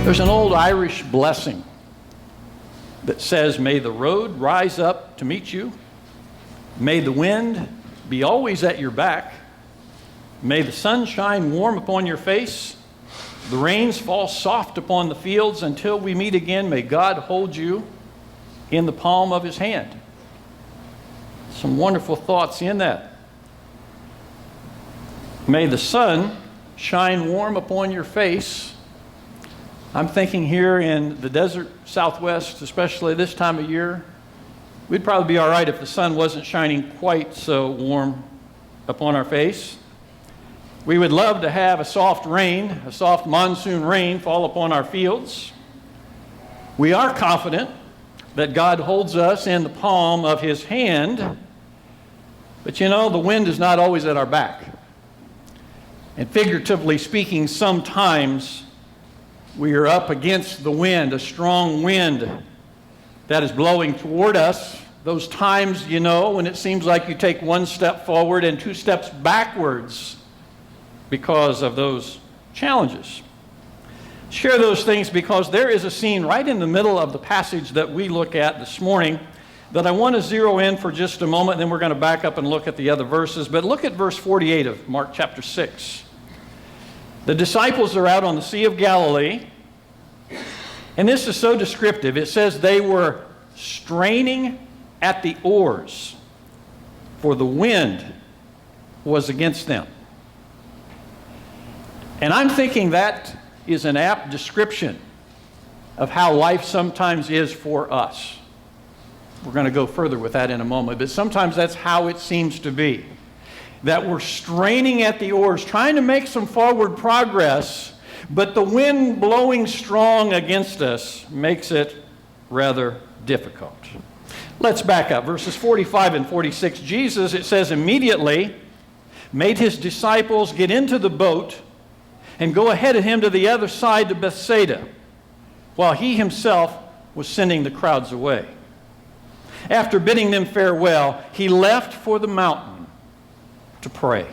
There's an old Irish blessing that says, "May the road rise up to meet you. May the wind be always at your back. May the sun shine warm upon your face. The rains fall soft upon the fields. Until we meet again, may God hold you in the palm of his hand." Some wonderful thoughts in that. May the sun shine warm upon your face. I'm thinking here in the desert Southwest, especially this time of year, we'd probably be all right if the sun wasn't shining quite so warm upon our face. We would love to have a soft rain, a soft monsoon rain fall upon our fields. We are confident that God holds us in the palm of his hand, but you know, the wind is not always at our back. And figuratively speaking, sometimes we are up against the wind, a strong wind that is blowing toward us. Those times, you know, when it seems like you take one step forward and two steps backwards because of those challenges. Share those things because there is a scene right in the middle of the passage that we look at this morning that I want to zero in for just a moment, then we're going to back up and look at the other verses. But look at verse 48 of Mark chapter 6. The disciples are out on the Sea of Galilee, and this is so descriptive. It says they were straining at the oars, for the wind was against them. And I'm thinking that is an apt description of how life sometimes is for us. We're going to go further with that in a moment, but sometimes that's how it seems to be. That we're straining at the oars, trying to make some forward progress, but the wind blowing strong against us makes it rather difficult. Let's back up. Verses 45 and 46. Jesus, it says, immediately made his disciples get into the boat and go ahead of him to the other side to Bethsaida, while he himself was sending the crowds away. After bidding them farewell, he left for the mountain to pray.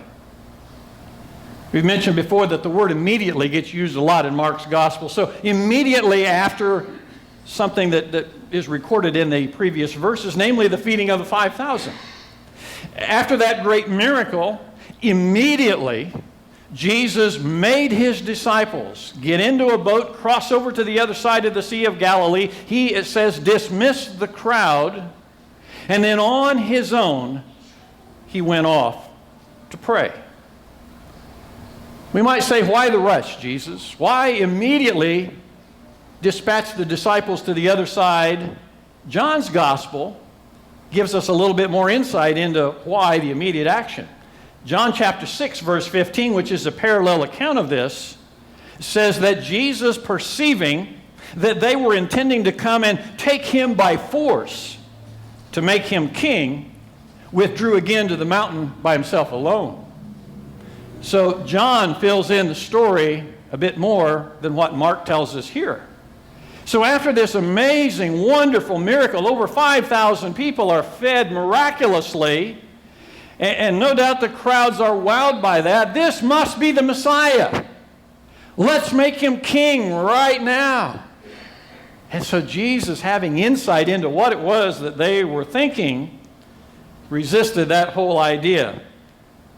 We've mentioned before that the word immediately gets used a lot in Mark's gospel. So immediately after something that is recorded in the previous verses, namely the feeding of the 5,000. After that great miracle, immediately Jesus made his disciples get into a boat, cross over to the other side of the Sea of Galilee. He, it says, dismissed the crowd, and then on his own, he went off to pray. We might say, why the rush, Jesus? Why immediately dispatch the disciples to the other side? John's gospel gives us a little bit more insight into why the immediate action. John chapter 6, verse 15, which is a parallel account of this, says that Jesus, perceiving that they were intending to come and take him by force to make him king, withdrew again to the mountain by himself alone. So John fills in the story a bit more than what Mark tells us here. So after this amazing, wonderful miracle, over 5,000 people are fed miraculously, and no doubt the crowds are wowed by that. This must be the Messiah. Let's make him king right now. And so Jesus, having insight into what it was that they were thinking, resisted that whole idea.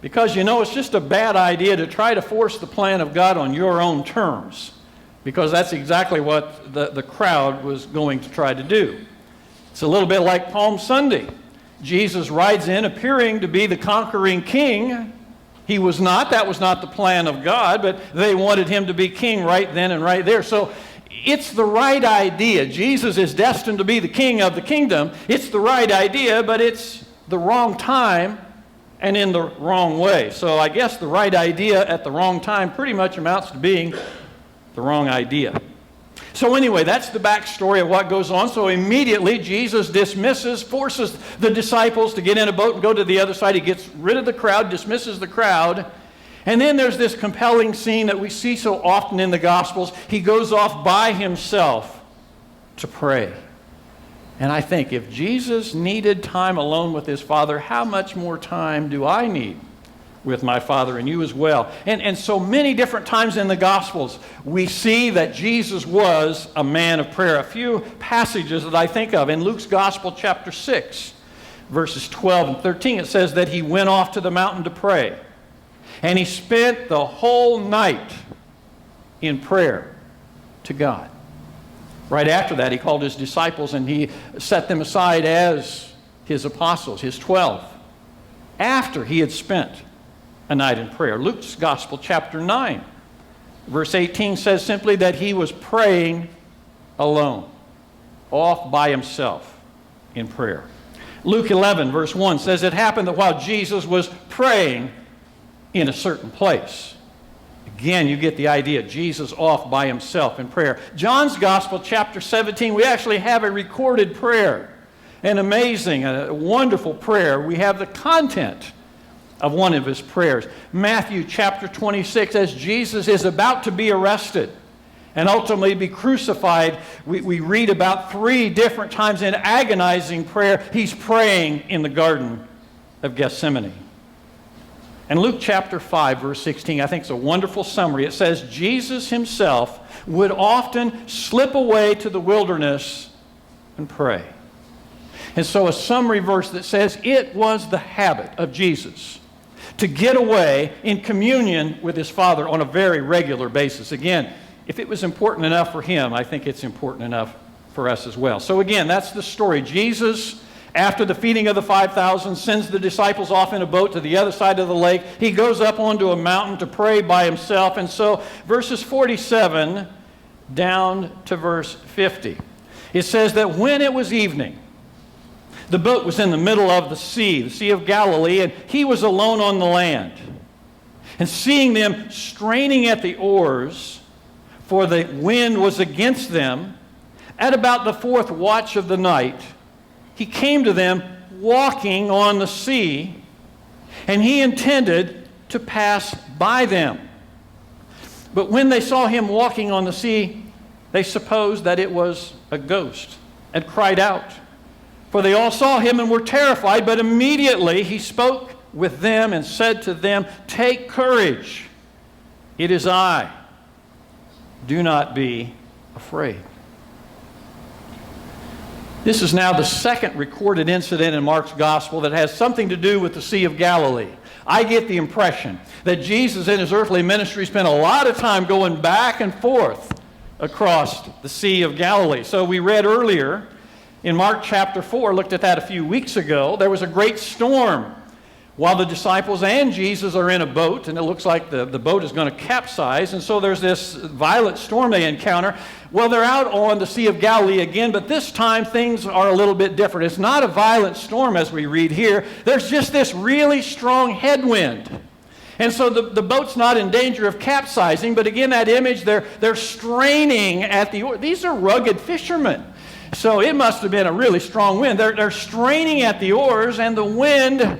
Because, you know, it's just a bad idea to try to force the plan of God on your own terms. Because that's exactly what the crowd was going to try to do. It's a little bit like Palm Sunday. Jesus rides in appearing to be the conquering king. He was not. That was not the plan of God, but they wanted him to be king right then and right there. So it's the right idea. Jesus is destined to be the king of the kingdom. It's the right idea, but it's the wrong time and in the wrong way. So I guess the right idea at the wrong time pretty much amounts to being the wrong idea. So anyway, that's the backstory of what goes on. So immediately Jesus forces the disciples to get in a boat and go to the other side. He gets rid of the crowd, dismisses the crowd. And then there's this compelling scene that we see so often in the Gospels. He goes off by himself to pray. And I think if Jesus needed time alone with his Father, how much more time do I need with my Father and you as well. And so many different times in the Gospels, we see that Jesus was a man of prayer. A few passages that I think of. In Luke's Gospel, chapter 6, verses 12 and 13, it says that he went off to the mountain to pray. And he spent the whole night in prayer to God. Right after that, he called his disciples and he set them aside as his apostles, his 12, after he had spent a night in prayer. Luke's Gospel, chapter 9, verse 18 says simply that he was praying alone, off by himself in prayer. Luke 11, verse 1 says it happened that while Jesus was praying in a certain place. Again, you get the idea, Jesus off by himself in prayer. John's Gospel, chapter 17, we actually have a recorded prayer. An amazing, a wonderful prayer. We have the content of one of his prayers. Matthew chapter 26, as Jesus is about to be arrested and ultimately be crucified, we read about 3 different times in agonizing prayer, he's praying in the Garden of Gethsemane. And Luke chapter 5, verse 16, I think is a wonderful summary. It says, Jesus himself would often slip away to the wilderness and pray. And so a summary verse that says it was the habit of Jesus to get away in communion with his Father on a very regular basis. Again, if it was important enough for him, I think it's important enough for us as well. So again, that's the story. Jesus, after the feeding of the 5,000, sends the disciples off in a boat to the other side of the lake. He goes up onto a mountain to pray by himself. And so verses 47 down to verse 50, it says that when it was evening, the boat was in the middle of the Sea of Galilee, and he was alone on the land. And seeing them straining at the oars, for the wind was against them, at about the 4th watch of the night, he came to them walking on the sea, and he intended to pass by them. But when they saw him walking on the sea, they supposed that it was a ghost, and cried out. For they all saw him and were terrified, but immediately he spoke with them and said to them, "Take courage, it is I. Do not be afraid." This is now the second recorded incident in Mark's Gospel that has something to do with the Sea of Galilee. I get the impression that Jesus in his earthly ministry spent a lot of time going back and forth across the Sea of Galilee. So we read earlier in Mark chapter 4, looked at that a few weeks ago, there was a great storm while the disciples and Jesus are in a boat, and it looks like the boat is going to capsize, and so there's this violent storm they encounter. Well, they're out on the Sea of Galilee again, but this time things are a little bit different. It's not a violent storm as we read here. There's just this really strong headwind. And so the boat's not in danger of capsizing, but again, that image, they're straining at the oar. These are rugged fishermen. So it must have been a really strong wind. They're straining at the oars, and the wind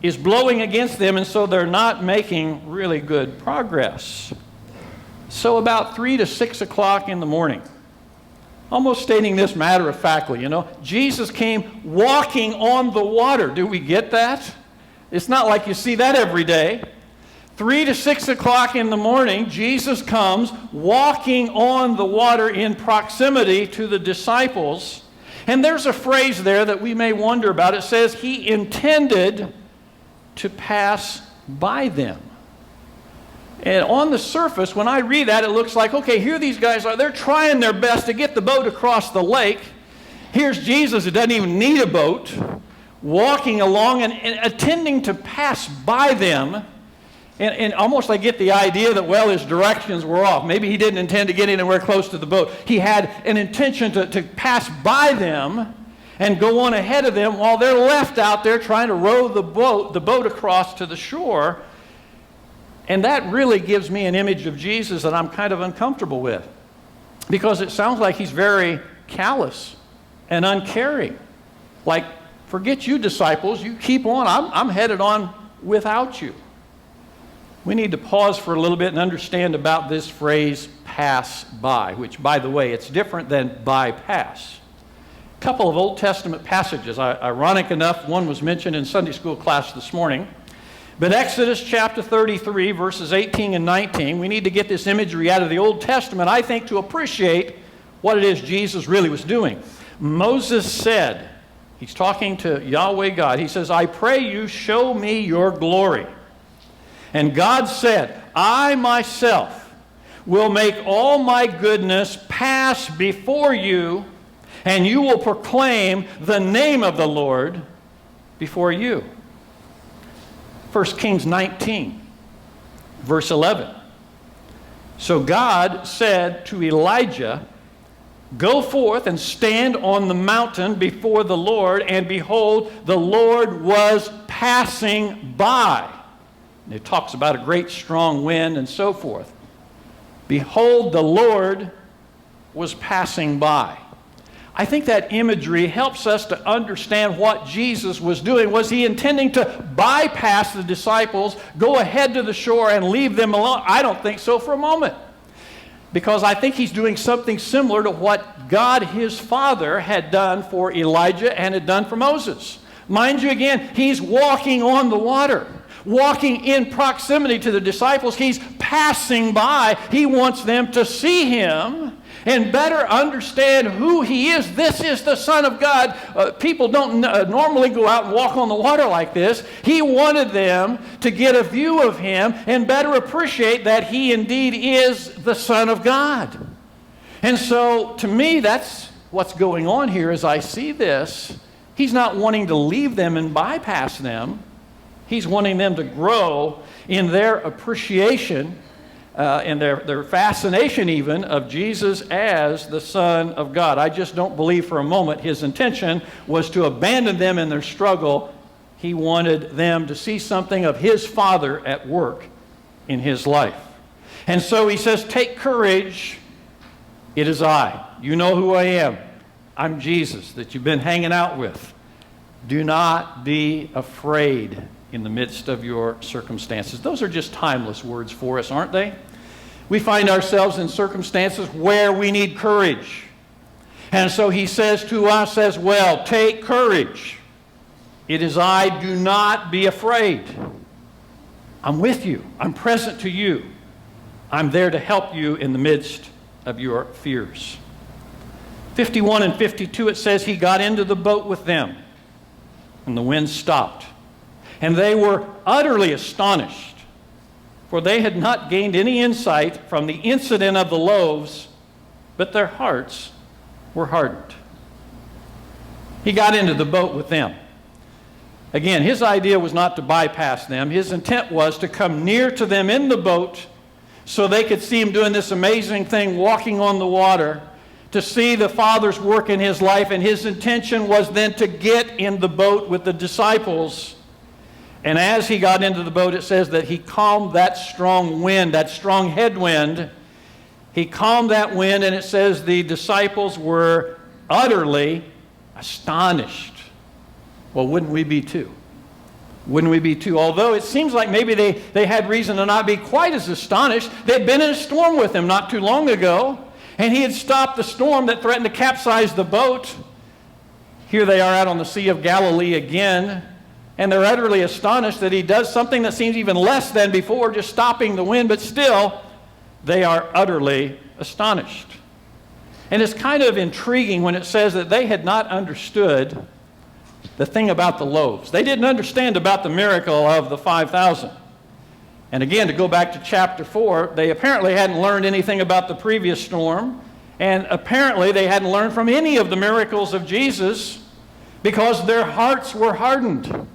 is blowing against them, and so they're not making really good progress. So about 3 to 6 o'clock in the morning, almost stating this matter-of-factly, Jesus came walking on the water. Do we get that? It's not like you see that every day. 3 to 6 o'clock in the morning, Jesus comes walking on the water in proximity to the disciples. And there's a phrase there that we may wonder about. It says he intended to pass by them. And on the surface, when I read that, it looks like, okay, here these guys are. They're trying their best to get the boat across the lake. Here's Jesus, who doesn't even need a boat, walking along and intending to pass by them. And almost I get the idea that, well, his directions were off. Maybe he didn't intend to get anywhere close to the boat. He had an intention to pass by them and go on ahead of them while they're left out there trying to row the boat across to the shore. And that really gives me an image of Jesus that I'm kind of uncomfortable with, because it sounds like he's very callous and uncaring. Like, forget you, disciples. You keep on. I'm headed on without you. We need to pause for a little bit and understand about this phrase, pass by, which, by the way, it's different than bypass. A couple of Old Testament passages. Ironic enough, one was mentioned in Sunday school class this morning. But Exodus chapter 33, verses 18 and 19, we need to get this imagery out of the Old Testament, I think, to appreciate what it is Jesus really was doing. Moses said, he's talking to Yahweh God, he says, I pray you show me your glory. And God said, I myself will make all my goodness pass before you, and you will proclaim the name of the Lord before you. 1 Kings 19, verse 11. So God said to Elijah, go forth and stand on the mountain before the Lord, and behold, the Lord was passing by. And it talks about a great strong wind and so forth. Behold, the Lord was passing by. I think that imagery helps us to understand what Jesus was doing. Was he intending to bypass the disciples, go ahead to the shore and leave them alone? I don't think so for a moment. Because I think he's doing something similar to what God, his Father, had done for Elijah and had done for Moses. Mind you, again, he's walking on the water, walking in proximity to the disciples. He's passing by. He wants them to see him and better understand who he is. This is the Son of God. People don't normally go out and walk on the water like this. He wanted them to get a view of him and better appreciate that he indeed is the Son of God. And so, to me, that's what's going on here as I see this. He's not wanting to leave them and bypass them. He's wanting them to grow in their appreciation and their fascination even of Jesus as the Son of God. I just don't believe for a moment his intention was to abandon them in their struggle. He wanted them to see something of his Father at work in his life. And so he says, take courage. It is I. You know who I am. I'm Jesus that you've been hanging out with. Do not be afraid in the midst of your circumstances. Those are just timeless words for us, aren't they? We find ourselves in circumstances where we need courage. And so he says to us as well, take courage. It is I, do not be afraid. I'm with you. I'm present to you. I'm there to help you in the midst of your fears. 51 and 52, it says he got into the boat with them, and the wind stopped. And they were utterly astonished, for they had not gained any insight from the incident of the loaves, but their hearts were hardened. He got into the boat with them. Again, his idea was not to bypass them. His intent was to come near to them in the boat so they could see him doing this amazing thing, walking on the water, to see the Father's work in his life. And his intention was then to get in the boat with the disciples. And as he got into the boat, it says that he calmed that strong wind, that strong headwind. He calmed that wind, and it says the disciples were utterly astonished. Well, wouldn't we be too? Wouldn't we be too? Although it seems like maybe they had reason to not be quite as astonished. They'd been in a storm with him not too long ago, and he had stopped the storm that threatened to capsize the boat. Here they are out on the Sea of Galilee again. And they're utterly astonished that he does something that seems even less than before, just stopping the wind, but still, they are utterly astonished. And it's kind of intriguing when it says that they had not understood the thing about the loaves. They didn't understand about the miracle of the 5,000. And again, to go back to chapter 4, they apparently hadn't learned anything about the previous storm, and apparently they hadn't learned from any of the miracles of Jesus because their hearts were hardened.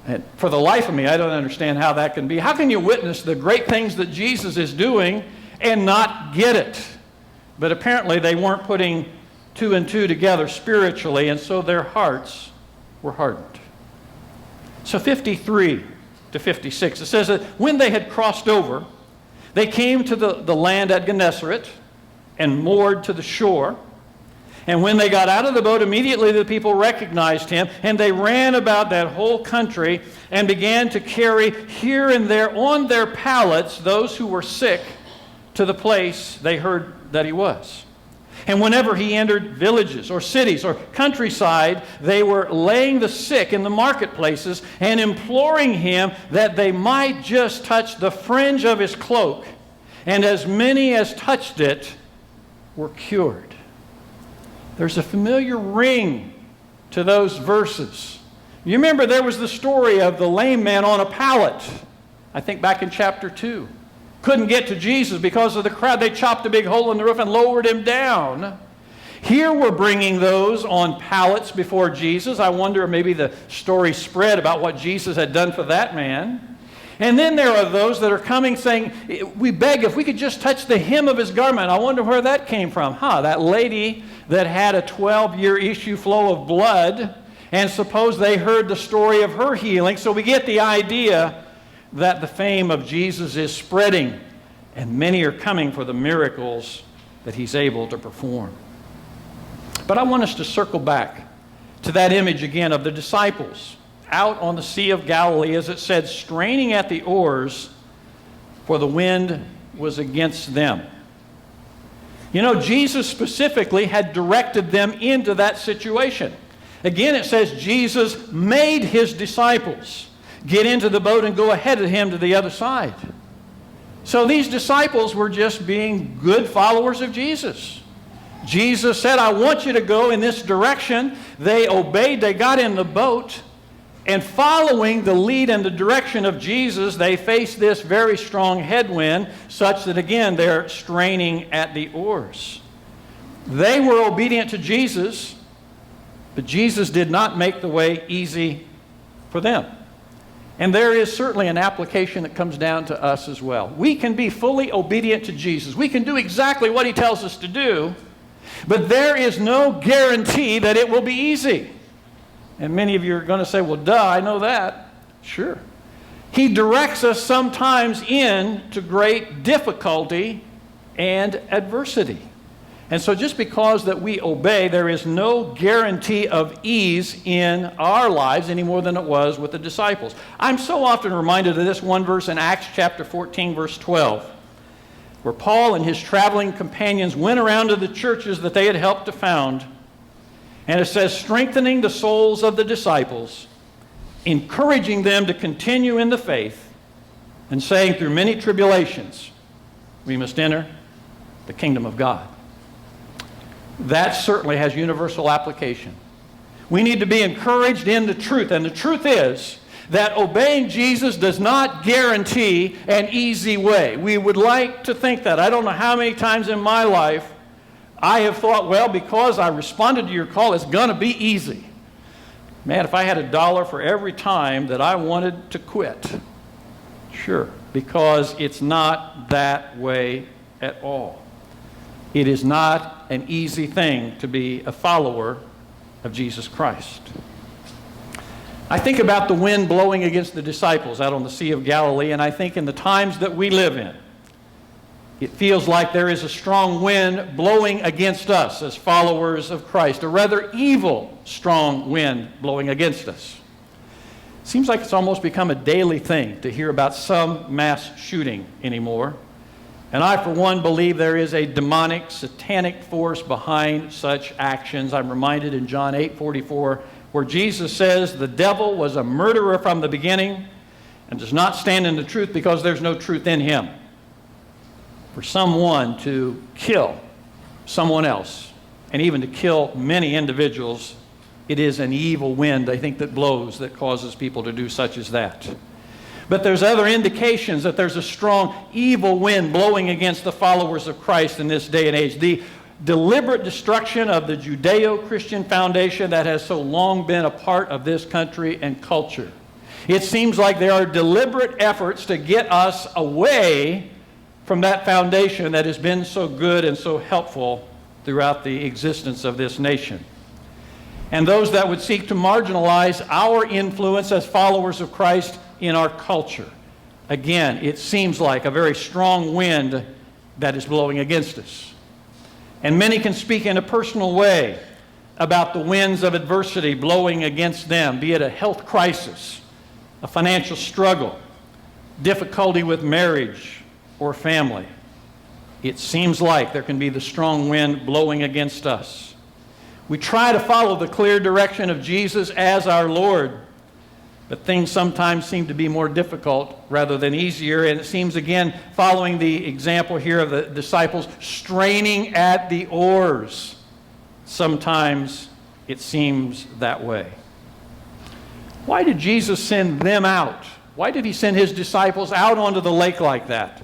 And for the life of me, I don't understand how that can be. How can you witness the great things that Jesus is doing and not get it? But apparently they weren't putting two and two together spiritually, and so their hearts were hardened. So 53 to 56, it says that when they had crossed over, they came to the land at Gennesaret and moored to the shore. And when they got out of the boat, immediately the people recognized him, and they ran about that whole country and began to carry here and there on their pallets those who were sick to the place they heard that he was. And whenever he entered villages or cities or countryside, they were laying the sick in the marketplaces and imploring him that they might just touch the fringe of his cloak. And as many as touched it were cured. There's a familiar ring to those verses. You remember there was the story of the lame man on a pallet, I think back in chapter 2. Couldn't get to Jesus because of the crowd. They chopped a big hole in the roof and lowered him down. Here we're bringing those on pallets before Jesus. I wonder, maybe the story spread about what Jesus had done for that man. And then there are those that are coming saying, we beg if we could just touch the hem of his garment. I wonder where that came from. That lady that had a 12-year issue flow of blood, and suppose they heard the story of her healing. So we get the idea that the fame of Jesus is spreading, and many are coming for the miracles that he's able to perform. But I want us to circle back to that image again of the disciples out on the Sea of Galilee, as it said, straining at the oars, for the wind was against them. You know, Jesus specifically had directed them into that situation. Again, it says Jesus made his disciples get into the boat and go ahead of him to the other side. So these disciples were just being good followers of Jesus. Jesus said, I want you to go in this direction. They obeyed, they got in the boat, and following the lead and the direction of Jesus, they faced this very strong headwind, such that again they're straining at the oars. They were obedient to Jesus, but Jesus did not make the way easy for them. And there is certainly an application that comes down to us as well. We can be fully obedient to Jesus. We can do exactly what he tells us to do, but there is no guarantee that it will be easy. And many of you are going to say, well, duh, I know that. Sure. He directs us sometimes into great difficulty and adversity. And so just because that we obey, there is no guarantee of ease in our lives any more than it was with the disciples. I'm so often reminded of this one verse in Acts chapter 14, verse 12, where Paul and his traveling companions went around to the churches that they had helped to found. And it says, strengthening the souls of the disciples, encouraging them to continue in the faith, and saying through many tribulations, we must enter the kingdom of God. That certainly has universal application. We need to be encouraged in the truth. And the truth is that obeying Jesus does not guarantee an easy way. We would like to think that. I don't know how many times in my life I have thought, well, because I responded to your call, it's going to be easy. Man, if I had $1 for every time that I wanted to quit. Sure, because it's not that way at all. It is not an easy thing to be a follower of Jesus Christ. I think about the wind blowing against the disciples out on the Sea of Galilee, and I think in the times that we live in, it feels like there is a strong wind blowing against us as followers of Christ, a rather evil, strong wind blowing against us. It seems like it's almost become a daily thing to hear about some mass shooting anymore. And I, for one, believe there is a demonic, satanic force behind such actions. I'm reminded in John 8:44, where Jesus says the devil was a murderer from the beginning and does not stand in the truth because there's no truth in him. For someone to kill someone else, and even to kill many individuals, it is an evil wind, I think, that blows that causes people to do such as that. But there's other indications that there's a strong evil wind blowing against the followers of Christ in this day and age. The deliberate destruction of the Judeo-Christian foundation that has so long been a part of this country and culture. It seems like there are deliberate efforts to get us away from that foundation that has been so good and so helpful throughout the existence of this nation. And those that would seek to marginalize our influence as followers of Christ in our culture. Again, it seems like a very strong wind that is blowing against us. And many can speak in a personal way about the winds of adversity blowing against them, be it a health crisis, a financial struggle, difficulty with marriage or family. it seems like there can be the strong wind blowing against us. We try to follow the clear direction of Jesus as our Lord, but things sometimes seem to be more difficult rather than easier, and it seems, again, following the example here of the disciples, straining at the oars. Sometimes it seems that way. Why did Jesus send them out? Why did he send his disciples out onto the lake like that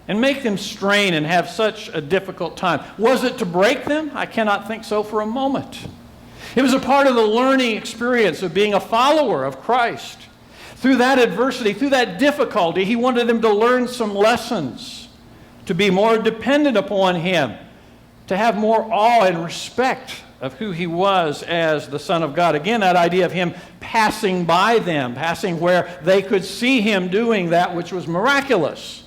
and make them strain and have such a difficult time? Was it to break them? I cannot think so for a moment. It was a part of the learning experience of being a follower of Christ. Through that adversity, through that difficulty, he wanted them to learn some lessons, to be more dependent upon him, to have more awe and respect of who he was as the Son of God. Again, that idea of him passing by them, passing where they could see him doing that which was miraculous,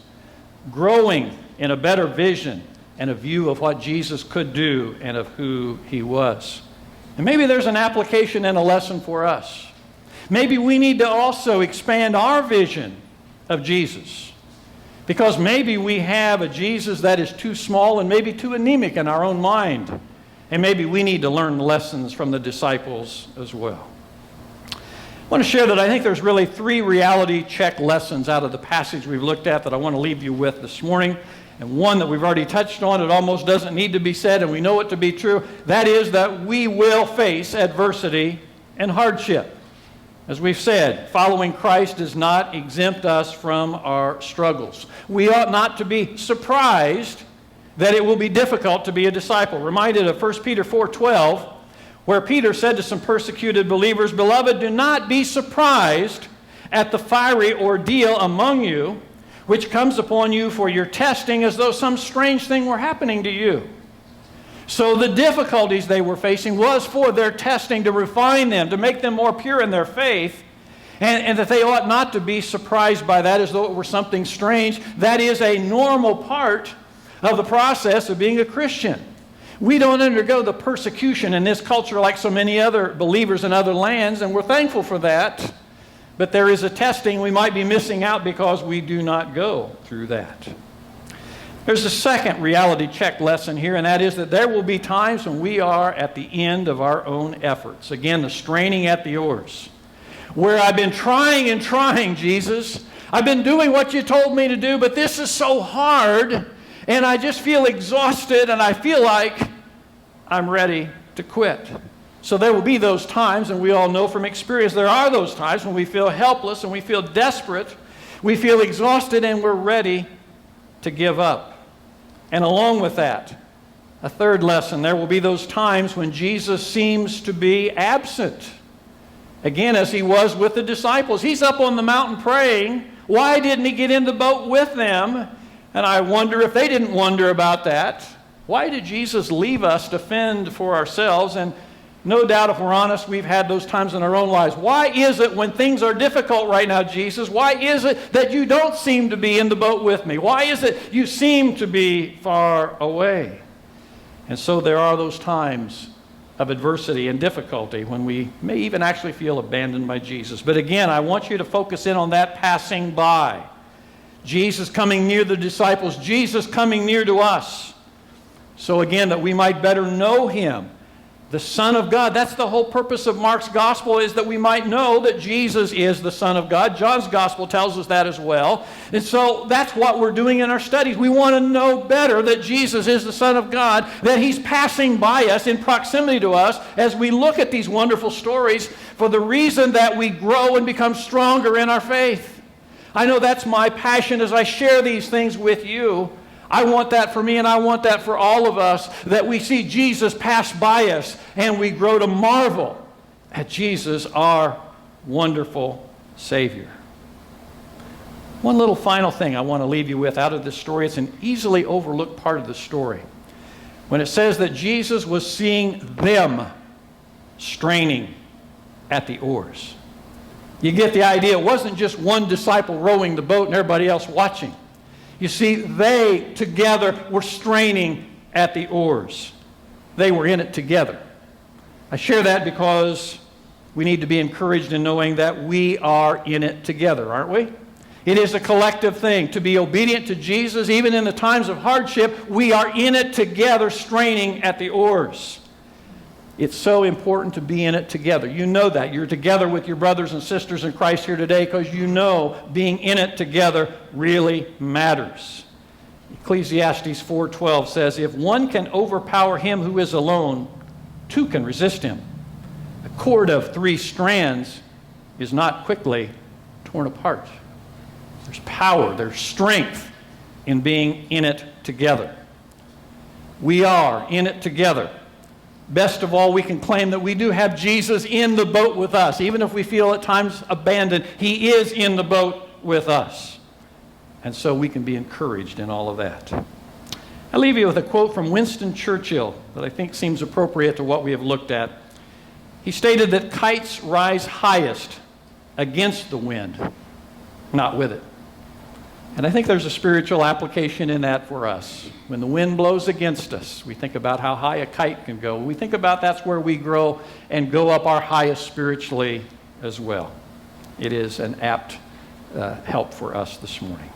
growing in a better vision and a view of what Jesus could do and of who he was. And maybe there's an application and a lesson for us. Maybe we need to also expand our vision of Jesus, because maybe we have a Jesus that is too small and maybe too anemic in our own mind. And maybe we need to learn lessons from the disciples as well. I want to share that I think there's really 3 reality check lessons out of the passage we've looked at that I want to leave you with this morning. And one that we've already touched on, it almost doesn't need to be said, and we know it to be true. That is that we will face adversity and hardship. As we've said, following Christ does not exempt us from our struggles. We ought not to be surprised that it will be difficult to be a disciple. Reminded of 1 Peter 4:12, where Peter said to some persecuted believers, "Beloved, do not be surprised at the fiery ordeal among you, which comes upon you for your testing, as though some strange thing were happening to you." So the difficulties they were facing was for their testing, to refine them, to make them more pure in their faith, and that they ought not to be surprised by that as though it were something strange. That is a normal part of the process of being a Christian. We don't undergo the persecution in this culture like so many other believers in other lands, and we're thankful for that. But there is a testing we might be missing out because we do not go through that. There's a second reality check lesson here, and that is that there will be times when we are at the end of our own efforts. Again, the straining at the oars. Where I've been trying and trying, Jesus. I've been doing what you told me to do, but this is so hard, and I just feel exhausted, and I feel like I'm ready to quit. So there will be those times, and we all know from experience, there are those times when we feel helpless and we feel desperate, we feel exhausted, and we're ready to give up. And along with that, a third lesson, there will be those times when Jesus seems to be absent. Again, as he was with the disciples. He's up on the mountain praying. Why didn't he get in the boat with them? And I wonder if they didn't wonder about that. Why did Jesus leave us to fend for ourselves? And no doubt, if we're honest, we've had those times in our own lives. Why is it when things are difficult right now, Jesus? Why is it that you don't seem to be in the boat with me? Why is it you seem to be far away? And so there are those times of adversity and difficulty when we may even actually feel abandoned by Jesus. But again, I want you to focus in on that passing by. Jesus coming near the disciples, Jesus coming near to us. So again, that we might better know him, the Son of God. That's the whole purpose of Mark's gospel, is that we might know that Jesus is the Son of God. John's gospel tells us that as well. And so that's what we're doing in our studies. We want to know better that Jesus is the Son of God, that he's passing by us in proximity to us as we look at these wonderful stories for the reason that we grow and become stronger in our faith. I know that's my passion as I share these things with you. I want that for me, and I want that for all of us, that we see Jesus pass by us and we grow to marvel at Jesus, our wonderful Savior. One little final thing I want to leave you with out of this story. It's an easily overlooked part of the story. When it says that Jesus was seeing them straining at the oars. You get the idea. It wasn't just one disciple rowing the boat and everybody else watching. You see, they together were straining at the oars. They were in it together. I share that because we need to be encouraged in knowing that we are in it together, aren't we? It is a collective thing. To be obedient to Jesus, even in the times of hardship, we are in it together, straining at the oars. It's so important to be in it together. You know that. You're together with your brothers and sisters in Christ here today because you know being in it together really matters. Ecclesiastes 4:12 says, if one can overpower him who is alone, two can resist him. A cord of 3 strands is not quickly torn apart. There's power, there's strength in being in it together. We are in it together. Best of all, we can claim that we do have Jesus in the boat with us. Even if we feel at times abandoned, he is in the boat with us. And so we can be encouraged in all of that. I'll leave you with a quote from Winston Churchill that I think seems appropriate to what we have looked at. He stated that kites rise highest against the wind, not with it. And I think there's a spiritual application in that for us. When the wind blows against us, we think about how high a kite can go. We think about that's where we grow and go up our highest spiritually as well. It is an apt help for us this morning.